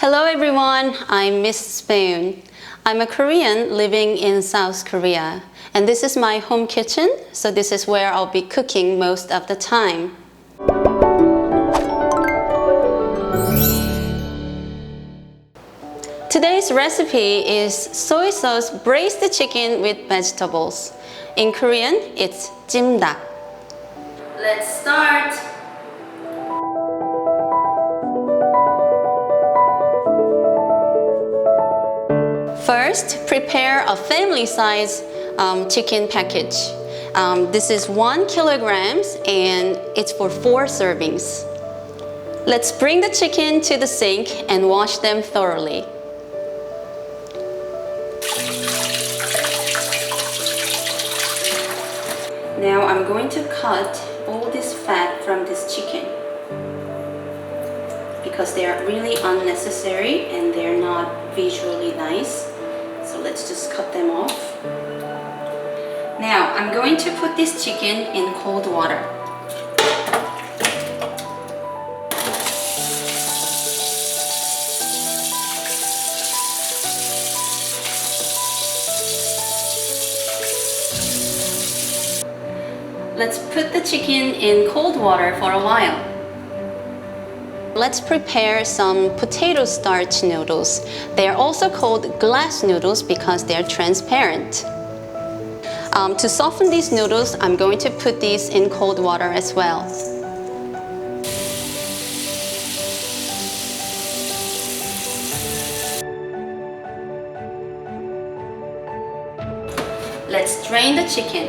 Hello everyone, I'm Miss Spoon. I'm a Korean living in South Korea, and this is my home kitchen, so this is where I'll be cooking most of the time. Today's recipe is soy sauce braised chicken with vegetables. In Korean, it's JJIMDAK. Let's start! First, prepare a family-size chicken package. This is 1 kilogram and it's for 4 servings. Let's bring the chicken to the sink and wash them thoroughly. Now I'm going to cut all this fat from this chicken because they are really unnecessary and they're not visually nice. So let's just cut them off. Now I'm going to put this chicken in cold water. Let's put the chicken in cold water for a while. Let's prepare some potato starch noodles. They are also called glass noodles because they are transparent. To soften these noodles, I'm going to put these in cold water as well. Let's drain the chicken.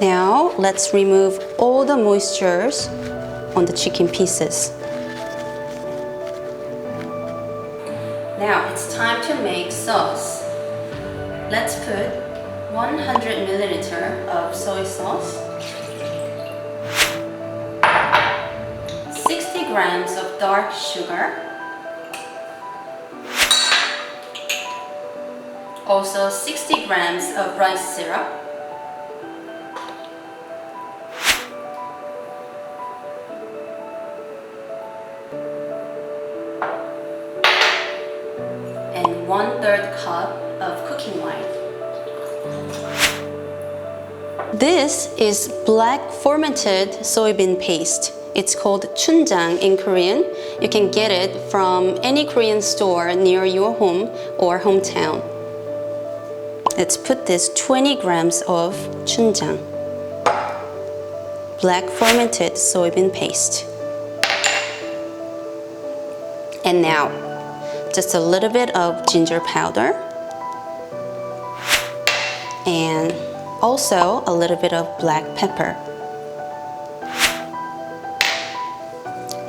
Now, let's remove all the moistures on the chicken pieces. Now, it's time to make sauce. Let's put 100 milliliter of soy sauce, 60 grams of dark sugar, also 60 grams of rice syrup, and 1/3 cup of cooking wine. This is black fermented soybean paste. It's called chunjang in Korean. You can get it from any Korean store near your home or hometown. Let's put this 20 grams of chunjang, black fermented soybean paste. And now, just a little bit of ginger powder and also a little bit of black pepper.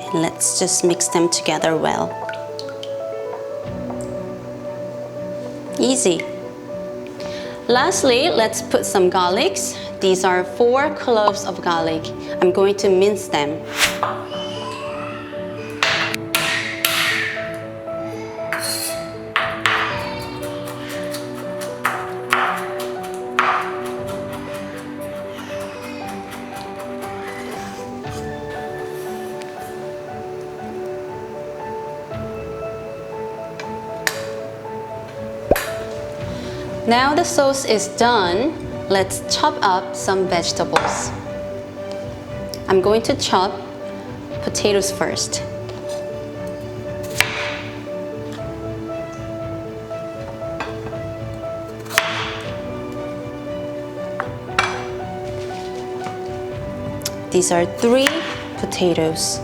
And let's just mix them together well. Easy. Lastly, let's put some garlics. These are 4 cloves of garlic. I'm going to mince them. Now the sauce is done, let's chop up some vegetables. I'm going to chop potatoes first. These are 3 potatoes.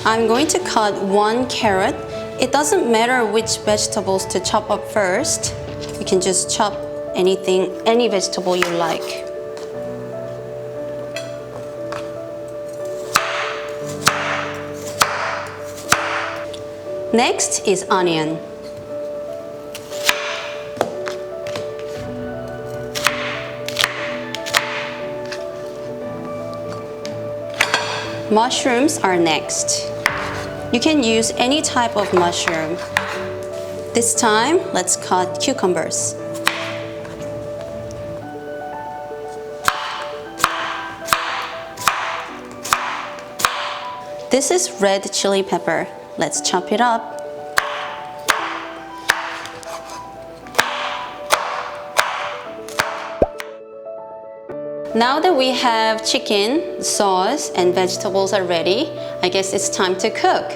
I'm going to cut 1 carrot. It doesn't matter which vegetables to chop up first. You can just chop anything, any vegetable you like. Next is onion. Mushrooms are next. You can use any type of mushroom. This time, let's cut cucumbers. This is red chili pepper. Let's chop it up. Now that we have chicken, sauce, and vegetables are ready, I guess it's time to cook.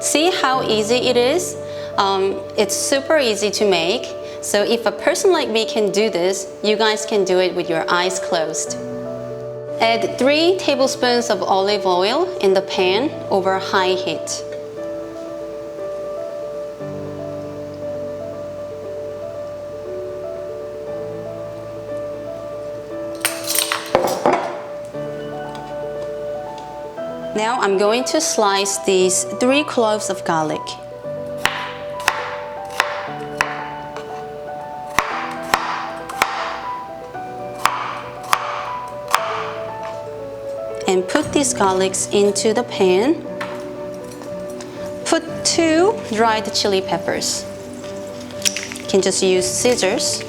See how easy it is? It's super easy to make. So if a person like me can do this, you guys can do it with your eyes closed. Add 3 tablespoons of olive oil in the pan over high heat. Now I'm going to slice these 3 cloves of garlic. And put these garlics into the pan. Put 2 dried chili peppers. You can just use scissors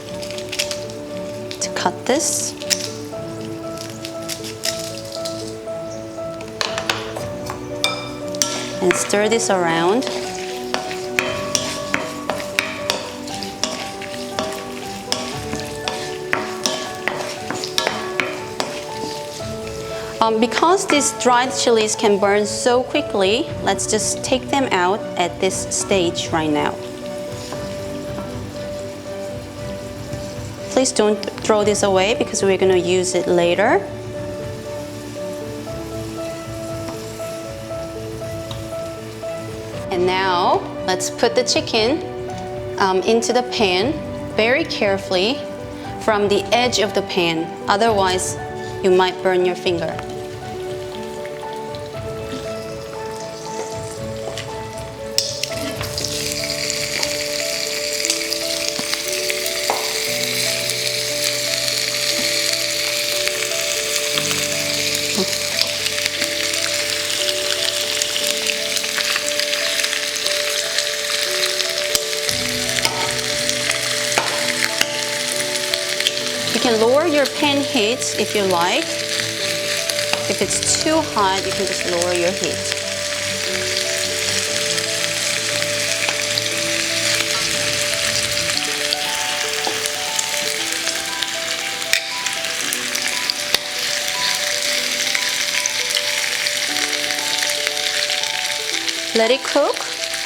to cut this. And stir this around. Because these dried chilies can burn so quickly, let's just take them out at this stage right now. Please don't throw this away because we're going to use it later. And now, let's put the chicken into the pan very carefully from the edge of the pan. Otherwise, you might burn your finger. You can lower your pan heat if you like. If it's too hot, you can just lower your heat. Let it cook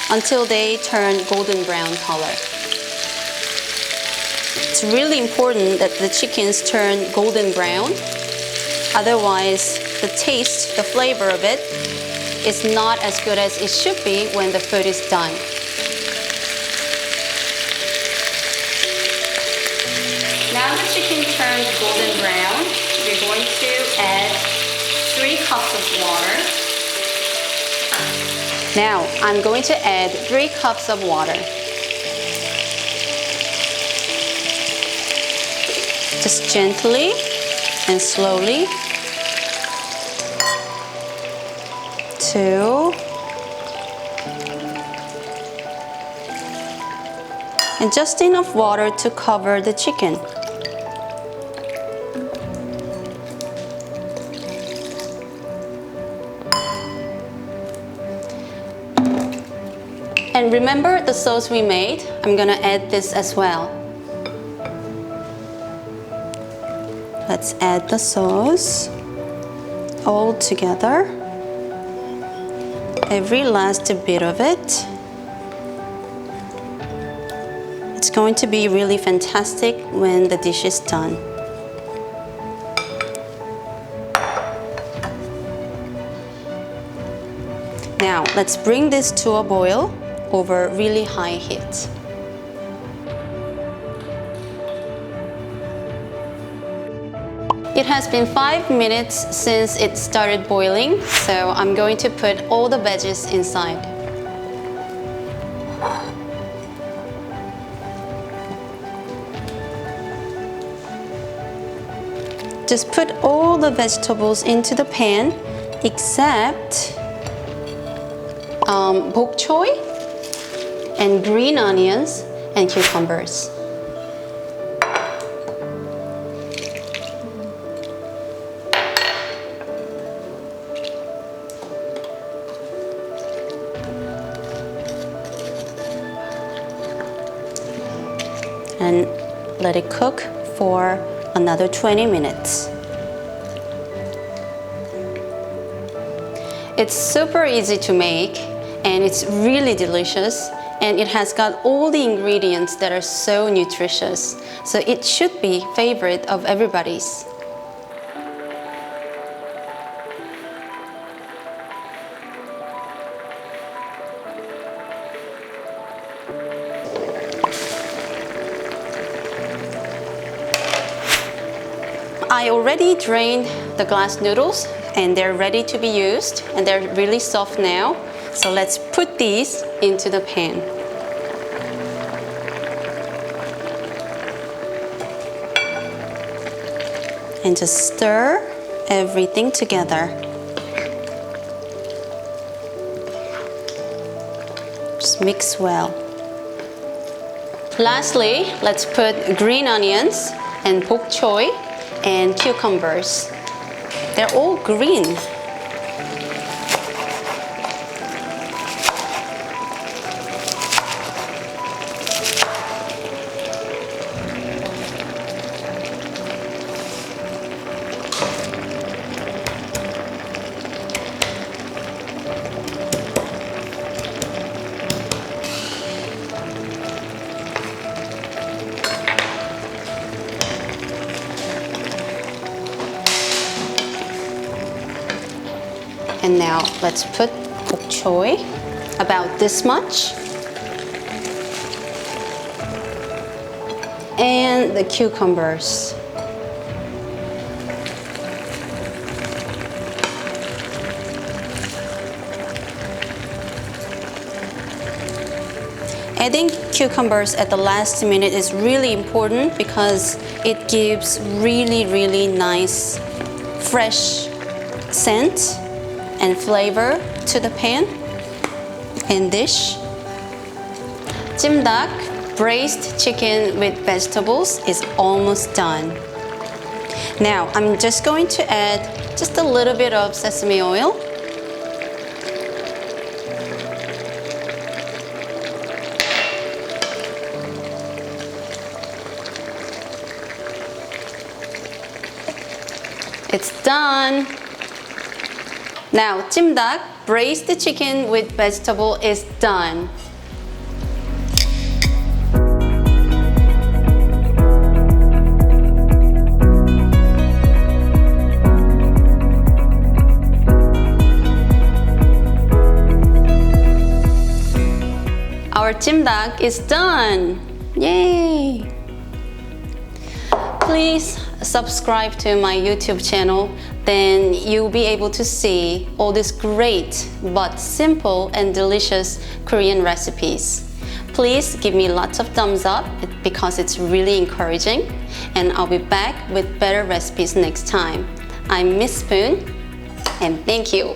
until they turn golden brown color. It's really important that the chickens turn golden brown. Otherwise, the taste, the flavor of it is not as good as it should be when the food is done. Now the chicken turned golden brown, we're going to add 3 cups of water. Now, I'm going to add 3 cups of water. Just gently and slowly. 2. And just enough water to cover the chicken. And remember the sauce we made? I'm gonna add this as well. Let's add the sauce all together. Every last bit of it. It's going to be really fantastic when the dish is done. Now let's bring this to a boil over really high heat. It has been 5 minutes since it started boiling, so I'm going to put all the veggies inside. Just put all the vegetables into the pan except bok choy and green onions and cucumbers. And let it cook for another 20 minutes. It's super easy to make and it's really delicious, and it has got all the ingredients that are so nutritious. So it should be favorite of everybody's. I already drained the glass noodles and they're ready to be used, and they're really soft now. So let's put these into the pan. And just stir everything together. Just mix well. Lastly, let's put green onions and bok choy and cucumbers. They're all green. And now let's put bok choy, about this much, and the cucumbers. Adding cucumbers at the last minute is really important because it gives really nice fresh scent and flavor to the pan and dish. JJIMDAK braised chicken with vegetables is almost done. Now I'm just going to add just a little bit of sesame oil. It's done. Now, JJIMDAK braised chicken with vegetable is done. Our JJIMDAK is done. Yay! Please subscribe to my YouTube channel, then you'll be able to see all these great but simple and delicious Korean recipes. Please give me lots of thumbs up because it's really encouraging, and I'll be back with better recipes next time. I'm Ms. Spoon, and thank you.